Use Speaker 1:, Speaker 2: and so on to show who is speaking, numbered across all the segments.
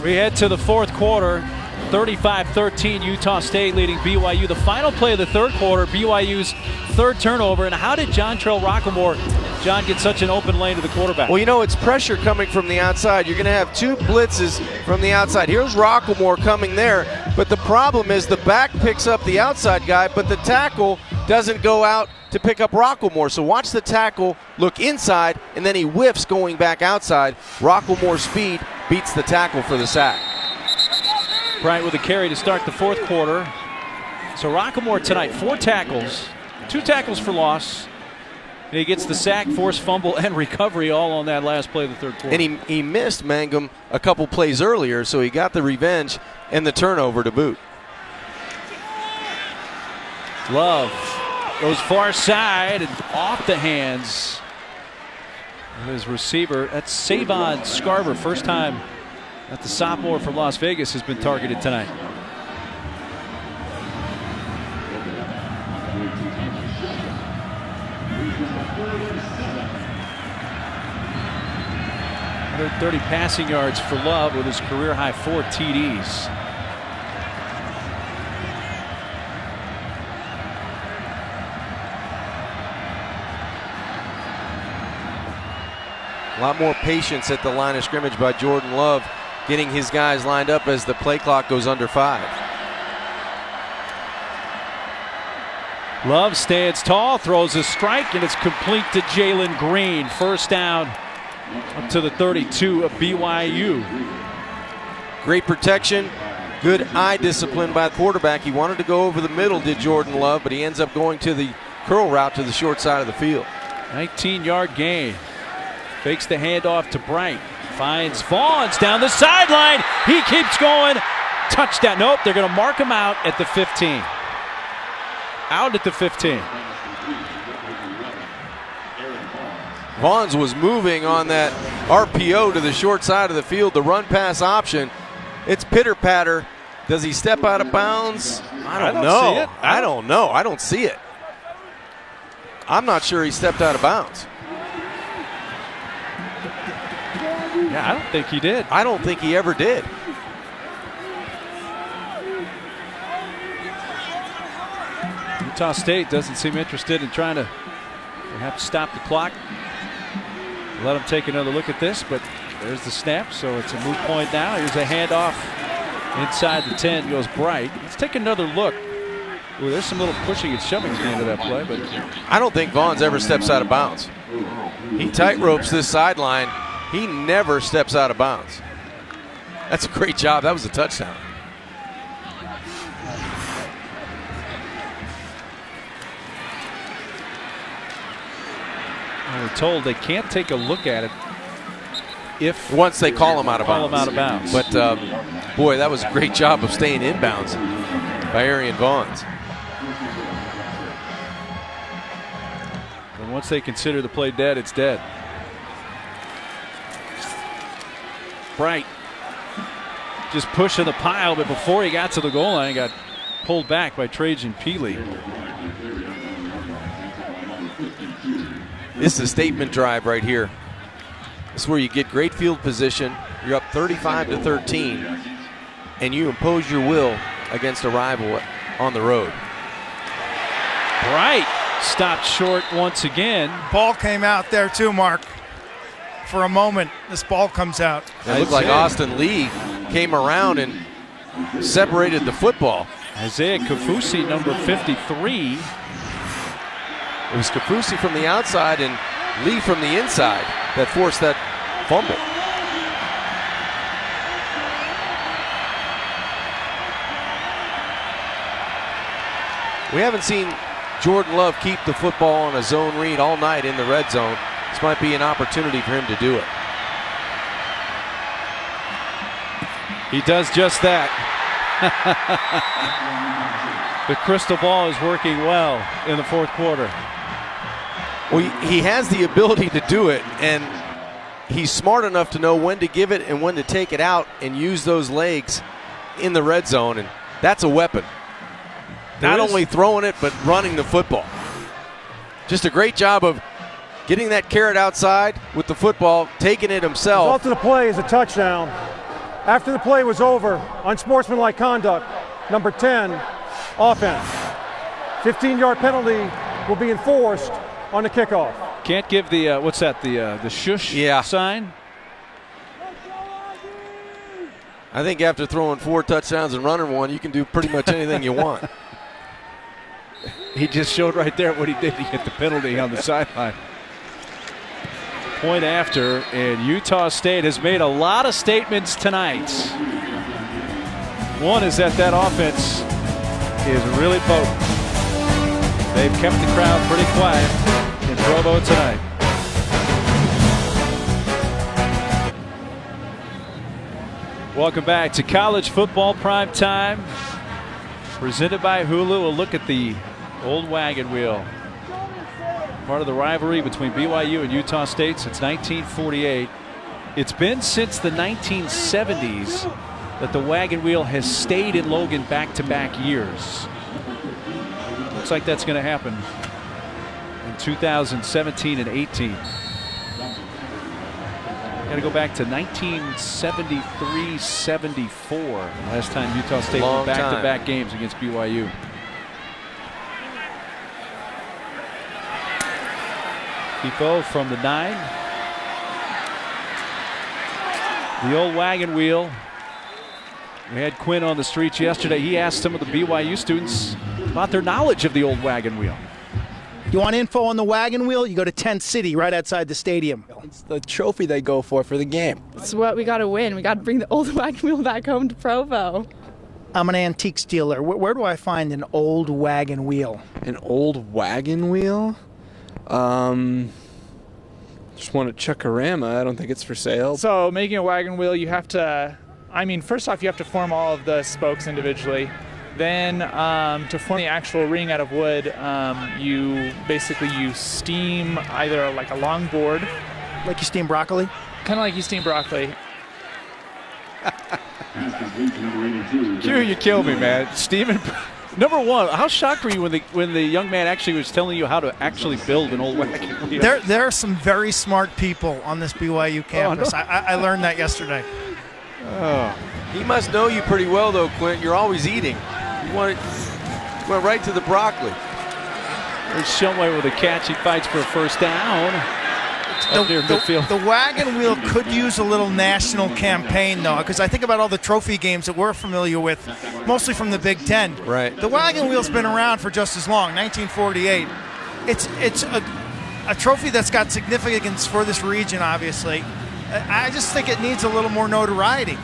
Speaker 1: We head to the fourth quarter. 35-13, Utah State leading BYU. The final play of the third quarter, BYU's third turnover. And how did Jontrell Rocklemore, John, get such an open lane to the quarterback?
Speaker 2: Well, you know, it's pressure coming from the outside. You're going to have two blitzes from the outside. Here's Rocklemore coming there, but the problem is the back picks up the outside guy, but the tackle doesn't go out to pick up Rocklemore. So watch the tackle look inside, and then he whiffs going back outside. Rocklemore's speed beats the tackle for the sack.
Speaker 1: Bryant with a carry to start the fourth quarter. So Rocklemore tonight, 4 tackles, 2 tackles for loss. And he gets the sack, forced fumble, and recovery all on that last play of the third quarter.
Speaker 2: And he missed Mangum a couple plays earlier, so he got the revenge and the turnover to boot.
Speaker 1: Love goes far side and off the hands of his receiver. That's Savon Scarver, first time that the sophomore from Las Vegas has been targeted tonight. .130 passing yards for Love with his career high 4 TDs.
Speaker 2: A lot more patience at the line of scrimmage by Jordan Love, getting his guys lined up as the play clock goes under 5.
Speaker 1: Love stands tall, throws a strike, and it's complete to Jalen Green. First down up to the 32 of BYU.
Speaker 2: Great protection, good eye discipline by the quarterback. He wanted to go over the middle, did Jordan Love, but he ends up going to the curl route to the short side of the field.
Speaker 1: 19-yard gain. Fakes the handoff to Bright. Finds Vaughns down the sideline. He keeps going. Touchdown. Nope, they're going to mark him out at the 15. Out at the 15.
Speaker 2: Vaughns was moving on that RPO to the short side of the field, the run pass option. It's pitter patter. Does he step out of bounds? I don't know.
Speaker 1: See it.
Speaker 2: I don't know. I don't see it. I'm not sure he stepped out of bounds.
Speaker 1: Yeah, I don't think he did.
Speaker 2: I don't think he ever did.
Speaker 1: Utah State doesn't seem interested in trying to perhaps stop the clock. Let him take another look at this, but there's the snap, so it's a moot point now. Here's a handoff inside the 10, goes Bright. Let's take another look. Ooh, there's some little pushing and shoving at the end of that play, but
Speaker 2: I don't think Vaughns ever steps out of bounds. He tight ropes this sideline. He never steps out of bounds. That's a great job. That was a touchdown.
Speaker 1: we're told they can't take a look at it if
Speaker 2: once they call him out of bounds.
Speaker 1: Call him out of bounds.
Speaker 2: But boy, that was a great job of staying inbounds by Arian Vaughns.
Speaker 1: And once they consider the play dead, it's dead. Bright just pushing the pile, but before he got to the goal line, he got pulled back by Trajan Peely.
Speaker 2: This is a statement drive right here. This is where you get great field position. You're up 35-13, and you impose your will against a rival on the road.
Speaker 1: Bright stopped short once again.
Speaker 3: Ball came out there too, Mark. For a moment, this ball comes out.
Speaker 2: It looked like Austin Lee came around and separated the football.
Speaker 1: Isaiah Kafusi, number 53.
Speaker 2: It was Kafusi from the outside and Lee from the inside that forced that fumble. We haven't seen Jordan Love keep the football on a zone read all night in the red zone. This might be an opportunity for him to do it.
Speaker 1: He does just that. The crystal ball is working well in the fourth quarter.
Speaker 2: Well, he has the ability to do it, and he's smart enough to know when to give it and when to take it out and use those legs in the red zone, and that's a weapon. Not only throwing it, but running the football. Just a great job of getting that carrot outside with the football, taking it himself.
Speaker 4: Result of the play is a touchdown. After the play was over, unsportsmanlike conduct, number 10, offense. 15-yard penalty will be enforced on the kickoff.
Speaker 1: Can't give the, what's that, the shush sign?
Speaker 2: I think after throwing 4 touchdowns and running one, you can do pretty much anything you want.
Speaker 1: He just showed right there what he did to get the penalty on the sideline. Point after, and Utah State has made a lot of statements tonight. One is that offense is really potent. They've kept the crowd pretty quiet in Provo tonight. Welcome back to College Football Prime Time, presented by Hulu. A look at the old wagon wheel. Part of the rivalry between BYU and Utah State since 1948. It's been since the 1970s that the wagon wheel has stayed in Logan back-to-back years. Looks like that's going to happen in 2017 and 18. Got to go back to 1973-74. Last time Utah State won back-to-back games against BYU. Pipo from the 9. The old wagon wheel. We had Quinn on the streets yesterday. He asked some of the BYU students about their knowledge of the old wagon wheel.
Speaker 5: You want info on the wagon wheel? You go to Tent City right outside the stadium.
Speaker 6: It's the trophy they go for the game.
Speaker 7: It's what we got to win. We got to bring the old wagon wheel back home to Provo.
Speaker 5: I'm an antiques dealer. Where do I find an old wagon wheel?
Speaker 6: An old wagon wheel? Just want a Chuckarama. I don't think it's for sale.
Speaker 8: So making a wagon wheel, you have to, first off, you have to form all of the spokes individually. Then to form the actual ring out of wood, you steam either like a long board.
Speaker 5: Like you steam broccoli?
Speaker 8: Kind of like you steam broccoli.
Speaker 1: Q, you kill me, man. Steaming. Number one, how shocked were you when the young man actually was telling you how to actually build an old wagon wheel?
Speaker 3: There are some very smart people on this BYU campus.
Speaker 1: Oh, no.
Speaker 3: I learned that yesterday.
Speaker 1: Oh.
Speaker 2: He must know you pretty well, though, Clint. You're always eating. You went right to the broccoli.
Speaker 1: There's Shumway with a catch. He fights for a first down.
Speaker 3: The wagon wheel could use a little national campaign, though, because I think about all the trophy games that we're familiar with, mostly from the Big Ten.
Speaker 2: Right.
Speaker 3: The wagon wheel's been around for just as long, 1948. It's a trophy that's got significance for this region, obviously. I just think it needs a little more notoriety.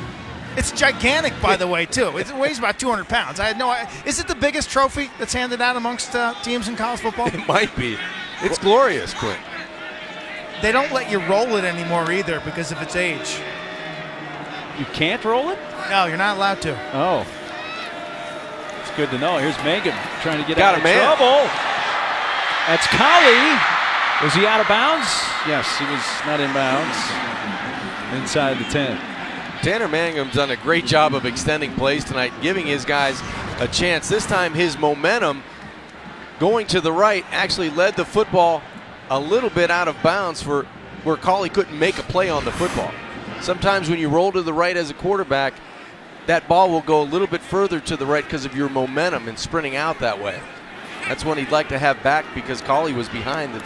Speaker 3: It's gigantic, by the way, too. It weighs about 200 pounds. I had no idea. Is it the biggest trophy that's handed out amongst teams in college football?
Speaker 2: It might be. It's glorious, Clint.
Speaker 3: They don't let you roll it anymore either because of its age.
Speaker 1: You can't roll it?
Speaker 3: No, you're not allowed to.
Speaker 1: Oh. It's good to know. Here's Mangum trying to get out of trouble. That's Colley. Was he out of bounds? Yes, he was not in bounds. Inside the 10.
Speaker 2: Tanner Mangum's done a great job of extending plays tonight, giving his guys a chance. This time his momentum going to the right actually led the football a little bit out of bounds for where Colley couldn't make a play on the football. Sometimes when you roll to the right as a quarterback, that ball will go a little bit further to the right because of your momentum and sprinting out that way. That's one he'd like to have back because Colley was behind the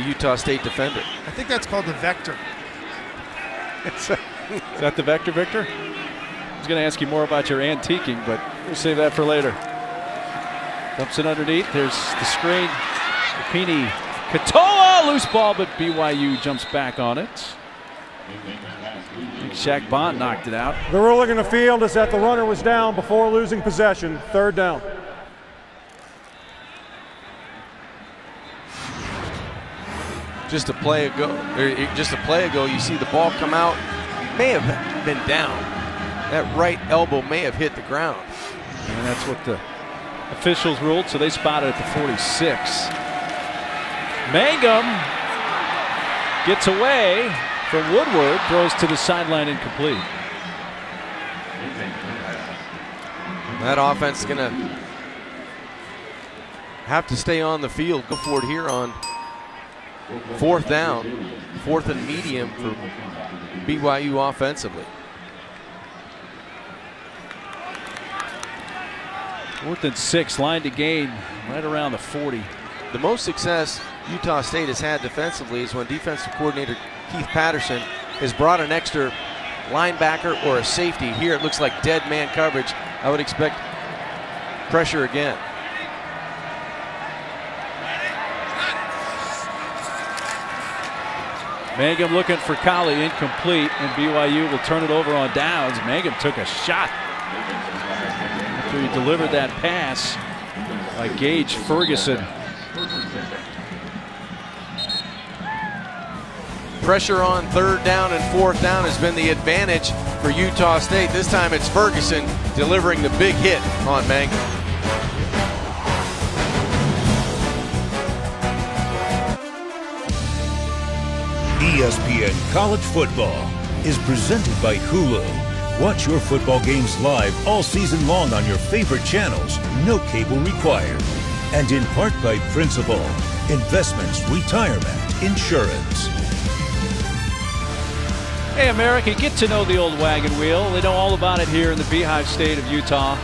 Speaker 2: Utah State defender.
Speaker 3: I think that's called the vector.
Speaker 1: Is that the vector, Victor? I was going to ask you more about your antiquing, but we'll save that for later. Dumps it underneath. There's the screen. Rapini, Katoa, loose ball, but BYU jumps back on it. Shaq Bond knocked it out.
Speaker 4: The ruling in the field is that the runner was down before losing possession. Third down.
Speaker 2: Just a play ago, you see the ball come out. May have been down. That right elbow may have hit the ground.
Speaker 1: And that's what the officials ruled, so they spotted it at the 46. Mangum gets away from Woodward, throws to the sideline incomplete.
Speaker 2: That offense is going to have to stay on the field. Go for it here on fourth down, 4th and medium for BYU offensively.
Speaker 1: 4th and 6, line to gain right around the 40.
Speaker 2: The most success Utah State has had defensively is when defensive coordinator Keith Patterson has brought an extra linebacker or a safety. Here it looks like dead man coverage. I would expect pressure again.
Speaker 1: Mangum looking for Colley, incomplete, and BYU will turn it over on downs. Mangum took a shot after he delivered that pass by Gage Ferguson.
Speaker 2: Pressure on 3rd down and 4th down has been the advantage for Utah State. This time it's Ferguson delivering the big hit on Mangum.
Speaker 9: ESPN College Football is presented by Hulu. Watch your football games live all season long on your favorite channels, no cable required. And in part by Principal, investments, retirement, insurance.
Speaker 1: Hey America, get to know the old wagon wheel. They know all about it here in the Beehive State of Utah.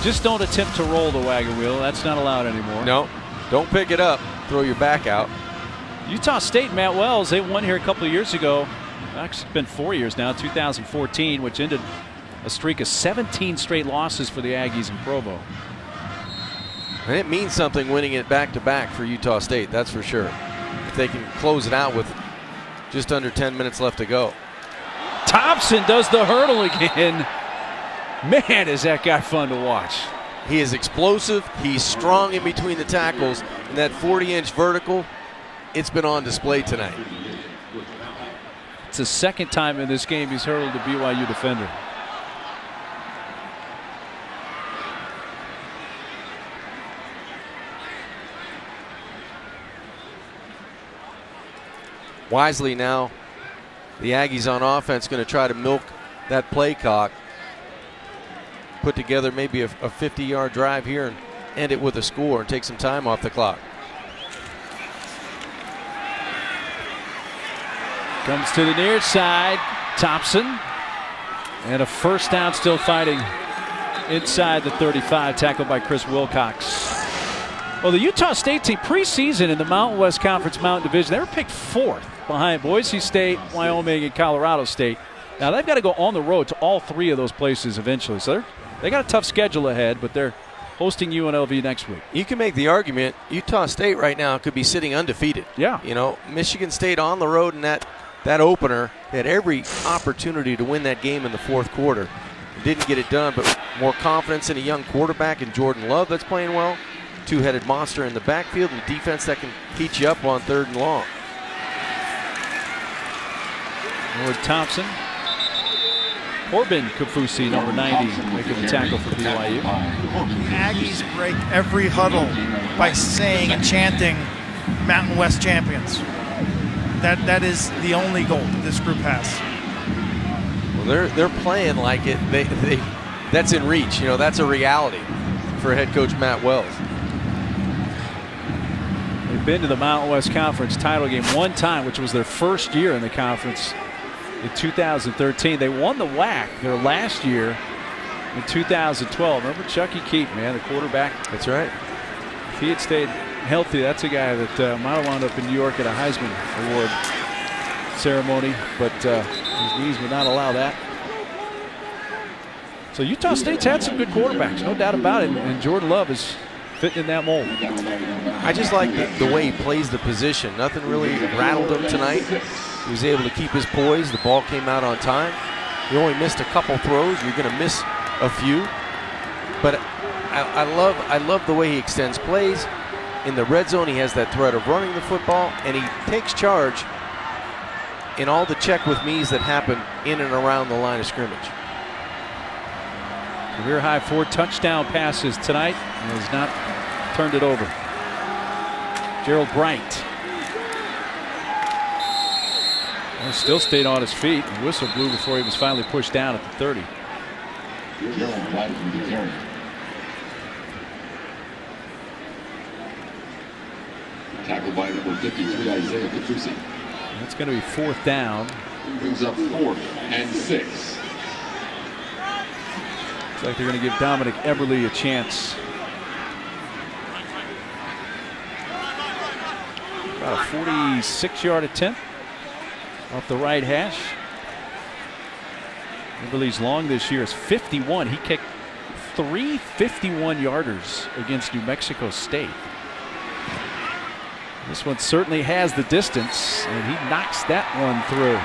Speaker 1: Just don't attempt to roll the wagon wheel. That's not allowed anymore.
Speaker 2: No, don't pick it up. Throw your back out.
Speaker 1: Utah State, Matt Wells, they won here a couple of years ago. Actually, it's been 4 years now, 2014, which ended a streak of 17 straight losses for the Aggies in Provo.
Speaker 2: And it means something winning it back-to-back for Utah State, that's for sure. If they can close it out with just under 10 minutes left to go.
Speaker 1: Thompson does the hurdle again. Man, is that guy fun to watch.
Speaker 2: He is explosive. He's strong in between the tackles. And that 40-inch vertical, it's been on display tonight.
Speaker 1: It's the second time in this game he's hurdled a BYU defender.
Speaker 2: Wisely now, the Aggies on offense going to try to milk that play clock. Put together maybe a 50-yard drive here and end it with a score and take some time off the clock.
Speaker 1: Comes to the near side, Thompson. And a first down, still fighting inside the 35, tackled by Chris Wilcox. Well, the Utah State team preseason in the Mountain West Conference Mountain Division, they were picked 4th behind Boise State, Wyoming, and Colorado State. Now they've got to go on the road to all 3 of those places eventually. So they got a tough schedule ahead, but they're hosting UNLV next week.
Speaker 2: You can make the argument Utah State right now could be sitting undefeated.
Speaker 1: Yeah.
Speaker 2: You know, Michigan State on the road in that opener had every opportunity to win that game in the 4th quarter. Didn't get it done, but more confidence in a young quarterback in Jordan Love that's playing well. Two-headed monster in the backfield and defense that can heat you up on 3rd and long.
Speaker 1: Lord Thompson. Corbin Kafusi, number 90, making the tackle for BYU.
Speaker 3: The Aggies break every huddle by saying and chanting Mountain West champions. That is the only goal that this group has.
Speaker 2: Well, they're playing like it. That's in reach. You know, that's a reality for head coach Matt Wells.
Speaker 1: They've been to the Mountain West Conference title game one time, which was their first year in the conference in 2013. They won the WAC their last year in 2012. Remember Chucky Keefe, man, the quarterback?
Speaker 2: That's right.
Speaker 1: If he had stayed healthy, that's a guy that might have wound up in New York at a Heisman Award ceremony, but his knees would not allow that. So Utah State's had some good quarterbacks, no doubt about it, and Jordan Love is fitting in that mold.
Speaker 2: I just like the way he plays the position. Nothing really rattled him tonight. He was able to keep his poise. The ball came out on time. He only missed a couple throws. You're going to miss a few. But I love the way he extends plays. In the red zone, he has that threat of running the football, and he takes charge in all the check with me's that happen in and around the line of scrimmage.
Speaker 1: Career high 4 touchdown passes tonight and has not turned it over. Gerald Bright. Well, still stayed on his feet. The whistle blew before he was finally pushed down at the 30.
Speaker 10: Tackled by number 53, Isaiah Kafusi.
Speaker 1: That's going to be 4th down.
Speaker 10: Brings up 4th and 6.
Speaker 1: Looks like they're going to give Dominic Eberle a chance. About a 46-yard attempt off the right hash. Eberle's long this year is 51. He kicked 3 51-yarders against New Mexico State. This one certainly has the distance, and he knocks that one through.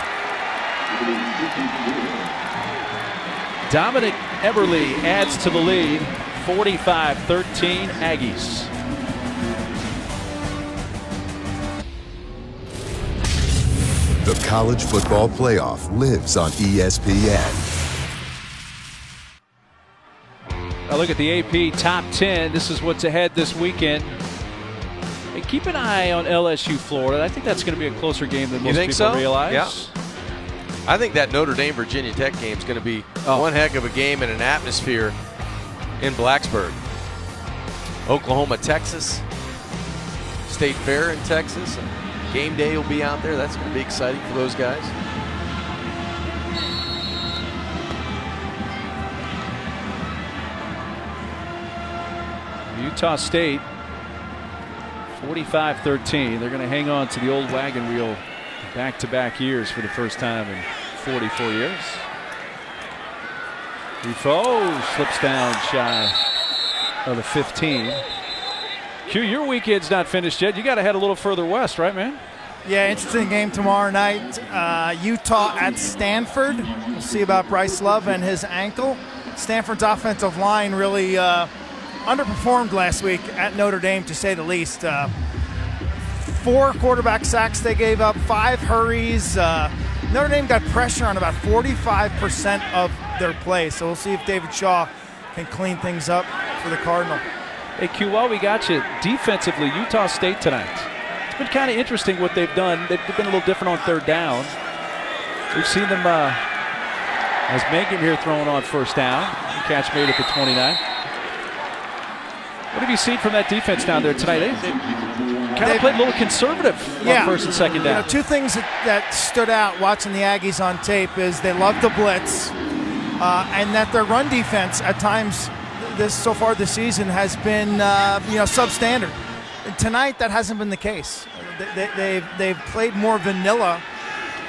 Speaker 1: Dominic Eberle adds to the lead, 45-13 Aggies.
Speaker 11: The College Football Playoff lives on ESPN.
Speaker 1: Now look at the AP Top 10. This is what's ahead this weekend. Hey, keep an eye on LSU Florida. I think that's going to be a closer game than most people realize.
Speaker 2: Yeah. I think that Notre Dame Virginia Tech game is going to be one heck of a game and an atmosphere in Blacksburg. Oklahoma, Texas, State Fair in Texas. Game day will be out there. That's going to be exciting for those guys.
Speaker 1: Utah State, 45-13. They're going to hang on to the old wagon wheel back-to-back years for the first time in 44 years. Defoe slips down shy of the 15. Q, your weekend's not finished yet. You got to head a little further west, right, man?
Speaker 3: Yeah, interesting game tomorrow night. Utah at Stanford. We'll see about Bryce Love and his ankle. Stanford's offensive line really underperformed last week at Notre Dame, to say the least. 4 quarterback sacks they gave up, 5 hurries. Notre Dame got pressure on about 45% of their play, so we'll see if David Shaw can clean things up for the Cardinal.
Speaker 1: Hey, Q, while we got you, defensively, Utah State tonight. It's been kind of interesting what they've done. They've been a little different on third down. We've seen them, as Mangum here throwing on first down. Catch made at the 29. What have you seen from that defense down there tonight? They kind of played a little conservative on first and second down.
Speaker 3: You know, 2 things that stood out watching the Aggies on tape is they love to blitz, and that their run defense at times so far this season has been substandard. Tonight that hasn't been the case. They've played more vanilla,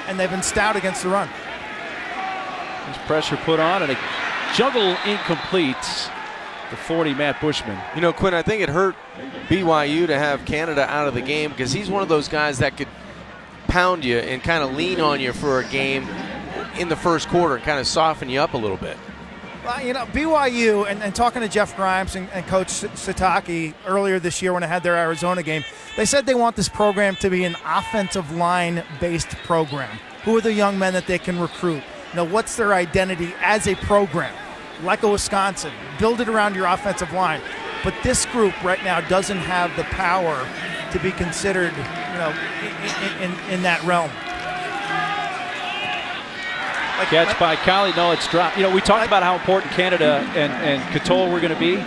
Speaker 3: and they've been stout against the run.
Speaker 1: There's pressure put on, and a juggle incomplete. The 40, Matt Bushman.
Speaker 2: You know, Quinn, I think it hurt BYU to have Canada out of the game, because he's one of those guys that could pound you and kind of lean on you for a game in the first quarter and kind of soften you up a little bit.
Speaker 3: Well, you know, BYU, and talking to Jeff Grimes and Coach Satake earlier this year when they had their Arizona game, they said they want this program to be an offensive line-based program. Who are the young men that they can recruit? You know, what's their identity as a program? Like a Wisconsin, build it around your offensive line. But this group right now doesn't have the power to be considered, in that realm.
Speaker 1: Catch by Colley. No, it's dropped. You know, we talked about how important Canada and Katoa were going to be.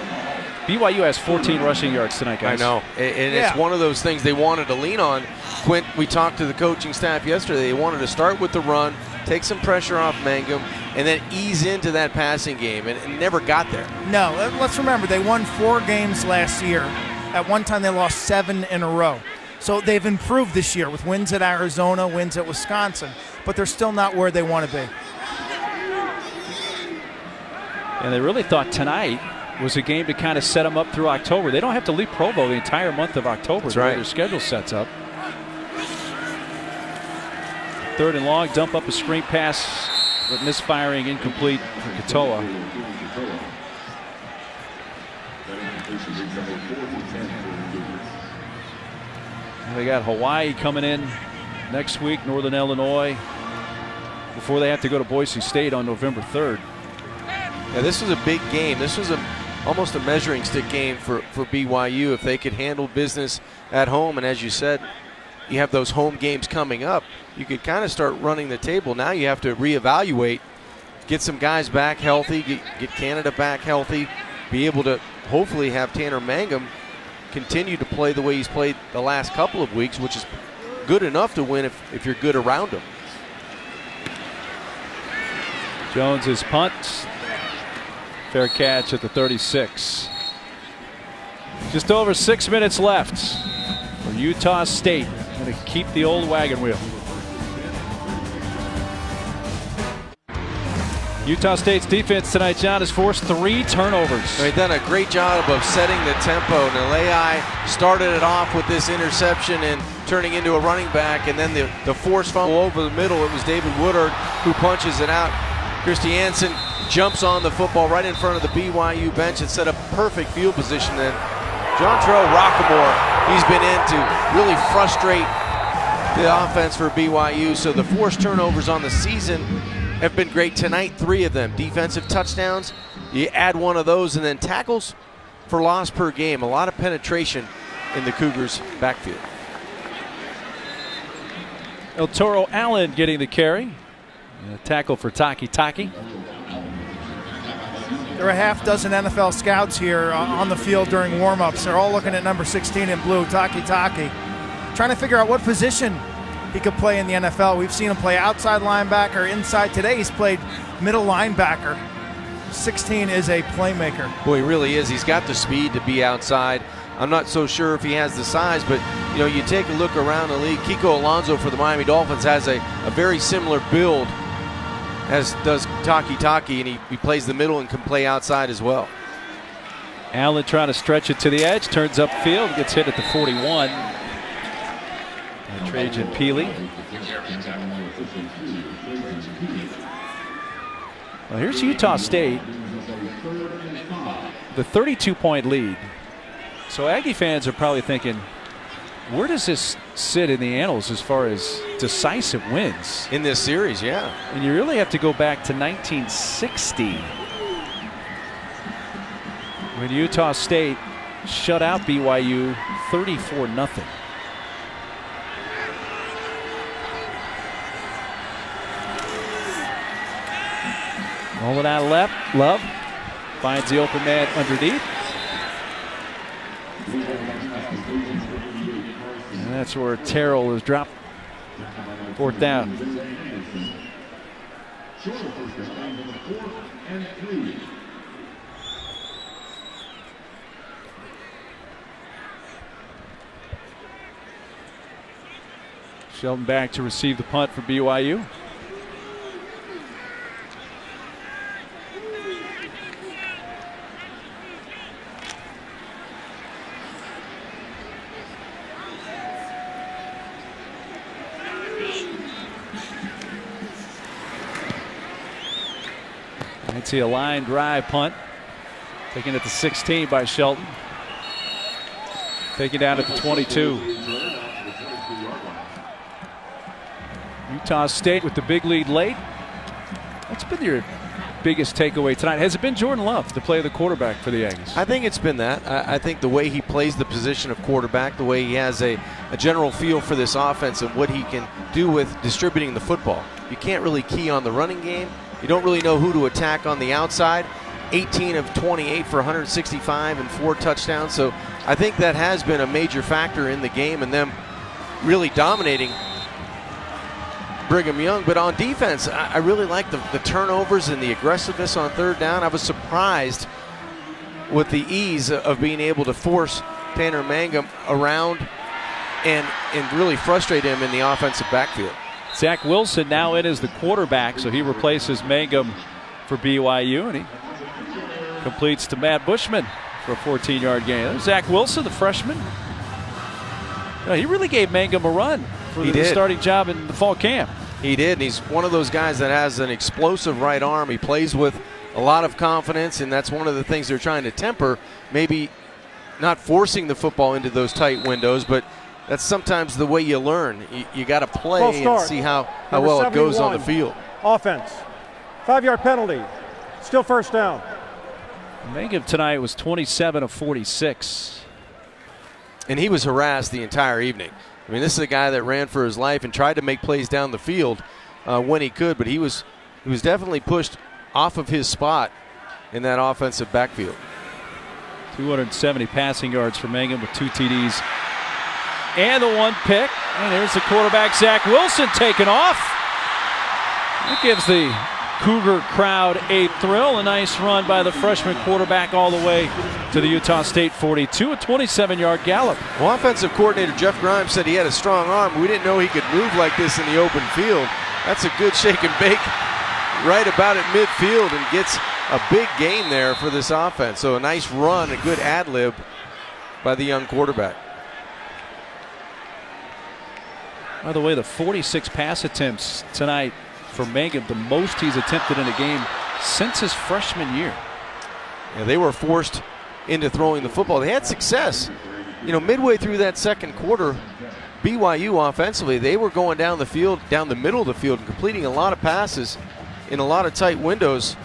Speaker 1: BYU has 14 rushing yards tonight, guys.
Speaker 2: I know. And it's one of those things they wanted to lean on. Quint, we talked to the coaching staff yesterday. They wanted to start with the run, take some pressure off Mangum, and then ease into that passing game, and never got there.
Speaker 3: No, let's remember, they won 4 games last year. At one time, they lost 7 in a row. So they've improved this year with wins at Arizona, wins at Wisconsin, but they're still not where they want to be.
Speaker 1: And they really thought tonight was a game to kind of set them up through October. They don't have to leave Provo the entire month of October.
Speaker 2: That's right.
Speaker 1: Their schedule sets up. 3rd and long, dump up a screen pass, but misfiring, incomplete for Katoa. And they got Hawaii coming in next week, Northern Illinois, before they have to go to Boise State on November 3rd.
Speaker 2: Yeah, this was a big game. This was almost a measuring stick game for BYU if they could handle business at home. And as you said, you have those home games coming up. You could kind of start running the table. Now you have to reevaluate, get some guys back healthy, get Canada back healthy, be able to hopefully have Tanner Mangum continue to play the way he's played the last couple of weeks, which is good enough to win if you're good around him.
Speaker 1: Jones's punt Fair catch at the 36. Just over 6 minutes left for Utah State. Going to keep the old wagon wheel. Utah State's defense tonight, John, has forced 3 turnovers.
Speaker 2: They've done a great job of setting the tempo. Nalei started it off with this interception and turning into a running back, and then the forced fumble over the middle. It was David Woodard who punches it out. Christiansen jumps on the football right in front of the BYU bench and set up perfect field position. Then Jontrell Rockamore, he's been in to really frustrate the offense for BYU. So the forced turnovers on the season have been great tonight. 3 of them. Defensive touchdowns, you add 1 of those, and then tackles for loss per game. A lot of penetration in the Cougars' backfield.
Speaker 1: El Toro Allen getting the carry. A tackle for Taki.
Speaker 3: There are a half dozen NFL scouts here on the field during warmups. They're all looking at number 16 in blue, Taki, trying to figure out what position he could play in the NFL. We've seen him play outside linebacker, inside. Today he's played middle linebacker. 16 is a playmaker.
Speaker 2: Boy, he really is. He's got the speed to be outside. I'm not so sure if he has the size, but you take a look around the league. Kiko Alonso for the Miami Dolphins has a very similar build as does Taki, and he plays the middle and can play outside as well.
Speaker 1: Allen trying to stretch it to the edge, turns upfield, gets hit at the 41. Trajan Peely. Well, here's Utah State, the 32-point lead. So Aggie fans are probably thinking, where does this sit in the annals as far as decisive wins?
Speaker 2: In this series, yeah.
Speaker 1: And you really have to go back to 1960 when Utah State shut out BYU 34-0. Rolling out left, Love finds the open man underneath. And that's where Terrell is dropped. 4th down. Shelton back to receive the punt for BYU. See a line drive punt. Taken at the 16 by Shelton. Taken down at the 22. Utah State with the big lead late. What's been your biggest takeaway tonight? Has it been Jordan Love, the play of the quarterback for the Aggies?
Speaker 2: I think it's been that. I think the way he plays the position of quarterback, the way he has a general feel for this offense and what he can do with distributing the football. You can't really key on the running game. You don't really know who to attack on the outside. 18 of 28 for 165 and 4 touchdowns. So I think that has been a major factor in the game and them really dominating Brigham Young. But on defense, I really like the turnovers and the aggressiveness on 3rd down. I was surprised with the ease of being able to force Tanner Mangum around and really frustrate him in the offensive backfield.
Speaker 1: Zach Wilson now in as the quarterback, so he replaces Mangum for BYU, and he completes to Matt Bushman for a 14-yard gain. There's Zach Wilson, the freshman. He really gave Mangum a run for the starting job in the fall camp.
Speaker 2: He did, and he's one of those guys that has an explosive right arm. He plays with a lot of confidence, and that's one of the things they're trying to temper. Maybe not forcing the football into those tight windows, but that's sometimes the way you learn. You got to play and see how well it goes on the field.
Speaker 4: Offense. 5-yard penalty. Still 1st down.
Speaker 1: Mangum tonight was 27 of 46.
Speaker 2: And he was harassed the entire evening. I mean, this is a guy that ran for his life and tried to make plays down the field when he could, but he was definitely pushed off of his spot in that offensive backfield.
Speaker 1: 270 passing yards for Mangum with 2 TDs. And the 1 pick. And there's the quarterback, Zach Wilson, taking off. That gives the Cougar crowd a thrill. A nice run by the freshman quarterback all the way to the Utah State 42, a 27-yard gallop.
Speaker 2: Well, offensive coordinator Jeff Grimes said he had a strong arm. We didn't know he could move like this in the open field. That's a good shake and bake right about at midfield and gets a big gain there for this offense. So a nice run, a good ad-lib by the young quarterback.
Speaker 1: By the way, the 46 pass attempts tonight for Mangum, the most he's attempted in a game since his freshman year.
Speaker 2: Yeah, they were forced into throwing the football. They had success. You know, midway through that second quarter, BYU offensively, they were going down the field, down the middle of the field, and completing a lot of passes in a lot of tight windows,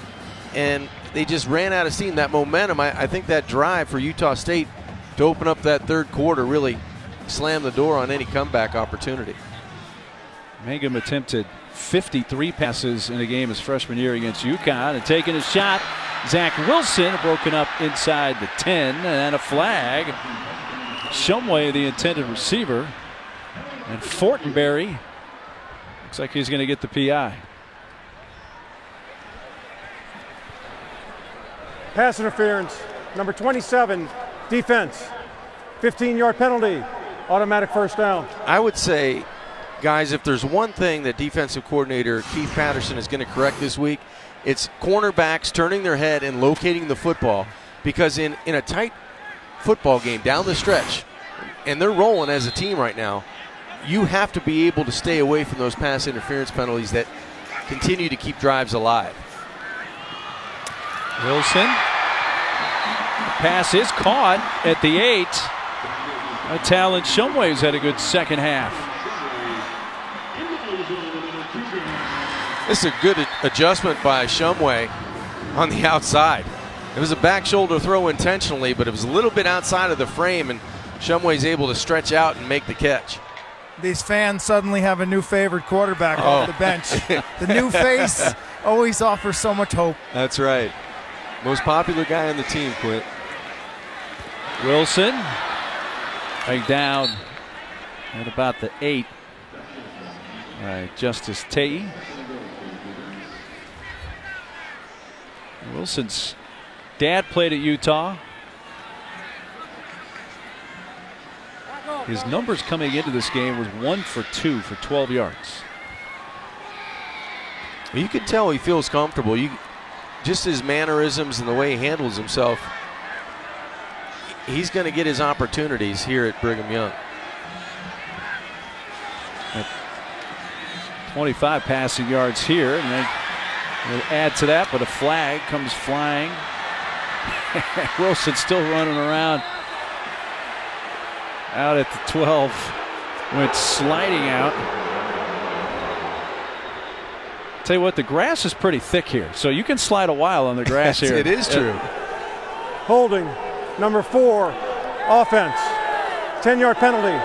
Speaker 2: and they just ran out of steam. That momentum, I think that drive for Utah State to open up that third quarter really slammed the door on any comeback opportunity.
Speaker 1: Mangum attempted 53 passes in a game his freshman year against UConn, and taking a shot, Zach Wilson broken up inside the 10, and a flag. Shumway, the intended receiver, and Fortenberry looks like he's going to get the PI.
Speaker 4: Pass interference, number 27, defense. 15-yard penalty, automatic first down.
Speaker 2: I would say, guys, if there's one thing that defensive coordinator Keith Patterson is going to correct this week, it's cornerbacks turning their head and locating the football, because in a tight football game down the stretch, and they're rolling as a team right now, you have to be able to stay away from those pass interference penalties that continue to keep drives alive.
Speaker 1: Wilson. The pass is caught at the 8. Talon Shumway's had a good second half.
Speaker 2: This is a good adjustment by Shumway on the outside. It was a back shoulder throw intentionally, but it was a little bit outside of the frame, and Shumway's able to stretch out and make the catch.
Speaker 3: These fans suddenly have a new favorite quarterback off the bench. The new face always offers so much hope.
Speaker 2: That's right. Most popular guy on the team, Quint.
Speaker 1: Wilson right down at about the 8 by Justice Tay. Wilson's dad played at Utah. His numbers coming into this game was 1 for 2 for 12 yards.
Speaker 2: You can tell he feels comfortable. Just his mannerisms and the way he handles himself, he's going to get his opportunities here at Brigham Young.
Speaker 1: At 25 passing yards here, and then we'll add to that, but a flag comes flying. Wilson still running around out at the 12, went sliding out. Tell you what, the grass is pretty thick here, so you can slide a while on the grass here.
Speaker 2: It is true.
Speaker 4: Holding, number 4, offense. 10-yard penalty,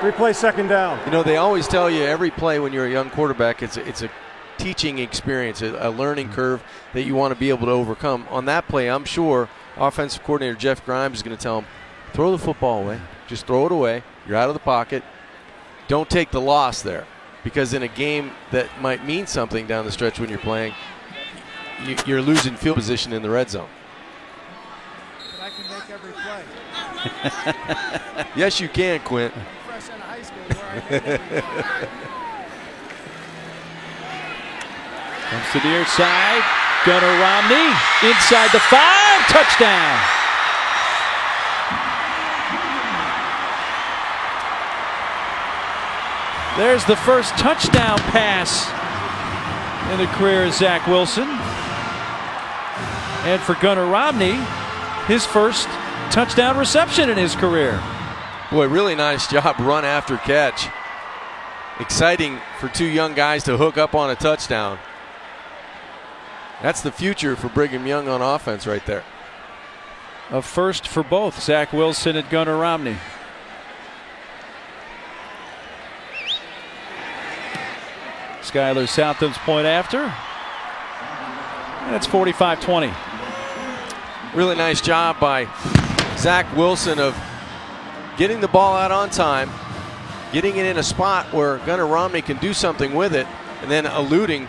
Speaker 4: replay second down.
Speaker 2: You know, they always tell you every play when you're a young quarterback, it's a teaching experience, a learning curve that you want to be able to overcome. On that play, I'm sure offensive coordinator Jeff Grimes is going to tell him, throw the football away. Just throw it away. You're out of the pocket. Don't take the loss there. Because in a game that might mean something down the stretch when you're playing, you're losing field position in the red zone.
Speaker 3: But I can make every play.
Speaker 2: Yes, you can, Quint.
Speaker 3: Fresh out of high school, where I make every play.
Speaker 1: Comes to the near side. Gunnar Romney inside the 5. Touchdown. There's the first touchdown pass in the career of Zach Wilson. And for Gunnar Romney, his first touchdown reception in his career.
Speaker 2: Boy, really nice job, run after catch. Exciting for two young guys to hook up on a touchdown. That's the future for Brigham Young on offense right there.
Speaker 1: A first for both Zach Wilson and Gunnar Romney. Skylar Southam's point after. And it's 45-20.
Speaker 2: Really nice job by Zach Wilson of getting the ball out on time, getting it in a spot where Gunnar Romney can do something with it, and then eluding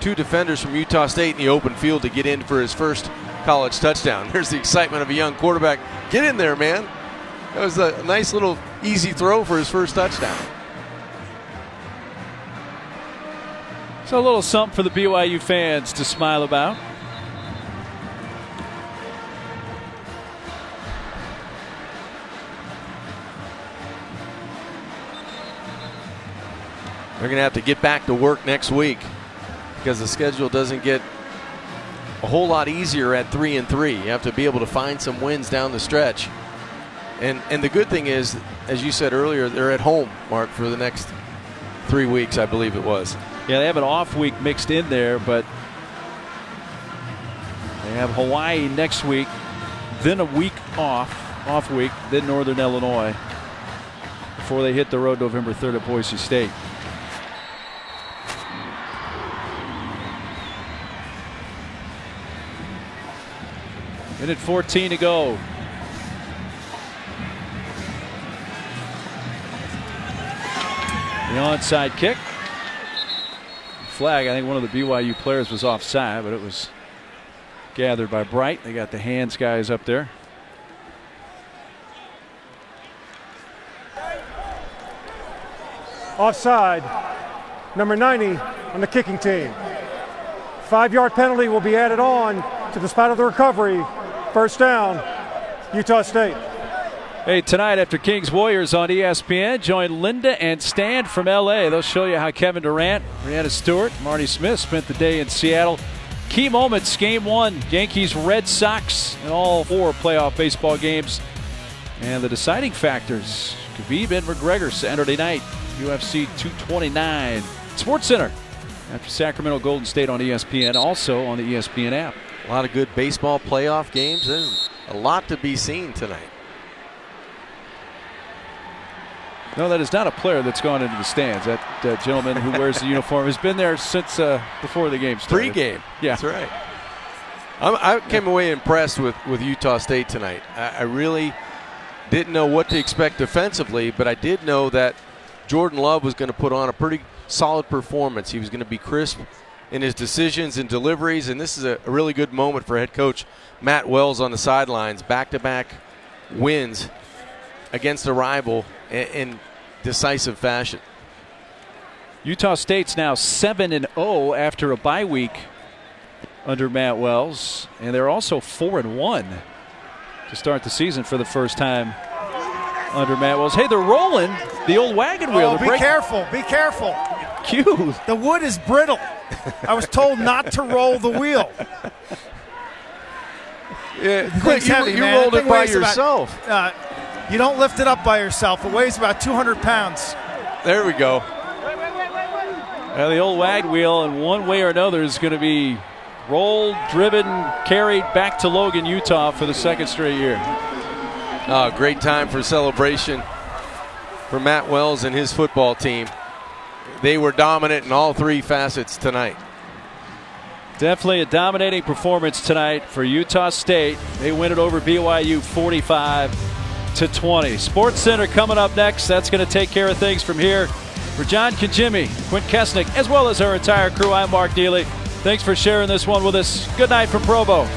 Speaker 2: 2 defenders from Utah State in the open field to get in for his first college touchdown. There's the excitement of a young quarterback. Get in there, man. That was a nice little easy throw for his first touchdown.
Speaker 1: So a little something for the BYU fans to smile about.
Speaker 2: They're going to have to get back to work next week because the schedule doesn't get a whole lot easier at 3-3. You have to be able to find some wins down the stretch. And the good thing is, as you said earlier, they're at home, Mark, for the next 3 weeks, I believe it was.
Speaker 1: Yeah, they have an off week mixed in there, but they have Hawaii next week, then a week off week, then Northern Illinois before they hit the road November 3rd at Boise State. Minute 14 to go. The onside kick. Flag, I think one of the BYU players was offside, but it was gathered by Bright. They got the hands guys up there.
Speaker 4: Offside, number 90 on the kicking team. 5-yard penalty will be added on to the spot of the recovery. First down, Utah State.
Speaker 1: Hey, tonight after Kings Warriors on ESPN, join Linda and Stan from LA. They'll show you how Kevin Durant, Brianna Stewart, Marty Smith spent the day in Seattle. Key moments, Game 1, Yankees, Red Sox, and all 4 playoff baseball games. And the deciding factors, Khabib and McGregor Saturday night, UFC 229. SportsCenter after Sacramento Golden State on ESPN, also on the ESPN app.
Speaker 2: A lot of good baseball playoff games. There's a lot to be seen tonight.
Speaker 1: No, that is not a player that's gone into the stands. That gentleman who wears the uniform has been there since before the game started.
Speaker 2: Pre-game.
Speaker 1: Yeah.
Speaker 2: That's right. I came away impressed with Utah State tonight. I really didn't know what to expect defensively, but I did know that Jordan Love was going to put on a pretty solid performance. He was going to be crisp in his decisions and deliveries, and this is a really good moment for head coach Matt Wells on the sidelines. Back-to-back wins against a rival in decisive fashion.
Speaker 1: Utah State's now 7-0 after a bye week under Matt Wells, and they're also 4-1 to start the season for the first time under Matt Wells. Hey, they're rolling the old wagon wheel.
Speaker 3: Oh, be careful. Be careful.
Speaker 1: Cue.
Speaker 3: The wood is brittle. I was told not to roll the wheel.
Speaker 2: Yeah, you rolled it by yourself.
Speaker 3: You don't lift it up by yourself. It weighs about 200 pounds.
Speaker 2: There we go.
Speaker 1: The old wagon wheel, in one way or another, is going to be rolled, driven, carried back to Logan, Utah for the second straight year.
Speaker 2: Great time for celebration for Matt Wells and his football team. They were dominant in all 3 facets tonight.
Speaker 1: Definitely a dominating performance tonight for Utah State. They win it over BYU 45-20. SportsCenter coming up next. That's going to take care of things from here. For John Kajimi, Quint Kesnick, as well as our entire crew, I'm Mark Neely. Thanks for sharing this one with us. Good night from Provo.